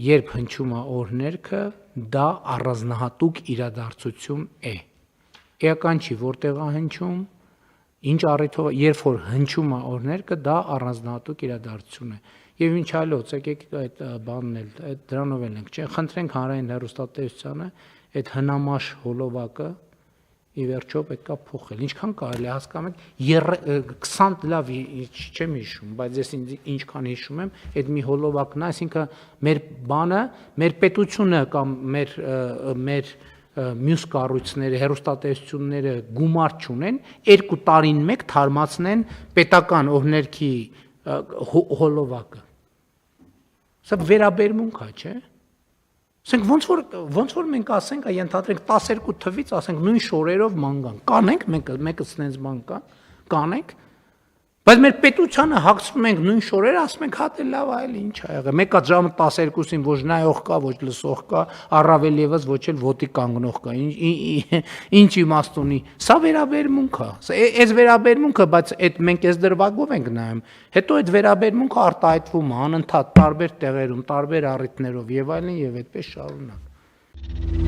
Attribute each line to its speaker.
Speaker 1: երբ հնչում է օրհներգը, դա առանձնահատուկ իրադարձություն է։ Էական չի, որտեղ է հնչում, ինչ առիթով, երբ որ հնչում է օրհներգը, դա առանձնահատուկ իրադարձություն է։ Եվ ինչ այլոց, եկեք այդ բանն էլ, դրանով էլ ենք, չէ՞, խնդրենք հանրային հեռուստատեսությանը այդ հնամաշ հոլովակը ի վերջո պետքա փոխել։ Ինչքան կարելի է հասկանում եք 20 լավ չեմ հիշում, բայց ես ինչքան հիշում եմ, այդ մի հոլովակն է, այսինքն մեր բանը, մեր պետությունը կամ մեր մյուս կառույցները, հեռուստատեսությունները գումար չունեն, 2 տարին մեկ թարմացնեն պետական օրհներգի հոլովակը։ Սա վերաբերմունք է, չէ՞։ Ասենք ոնց որ մենք ասենք, ենթադրենք 12 թվից, ասենք նույն շորերով ման գան։ Կանենք մեկը սենց բան կա, կանենք, բայց մեր պետությանը հագցնում ենք նույն շորերը, ասում ենք հա դե լավ, այլ ինչ ա եղել։ Մեկը ժամը 12-ին ոչ նայող կա, ոչ լսող կա, առավել եւս ոչ էլ ոտի կանգնող կա։ Ինչ իմաստ ունի։ Սա վերաբերմունք է։ Այս վերաբերմունքը, բայց այդ մենք այս դրվագով ենք նայում։ Հետո այդ վերաբերմունքը արտահայտվում է անընդհատ տարբեր տեղերում, տարբեր առիթներով եւ այլն եւ այդպես շարունակ։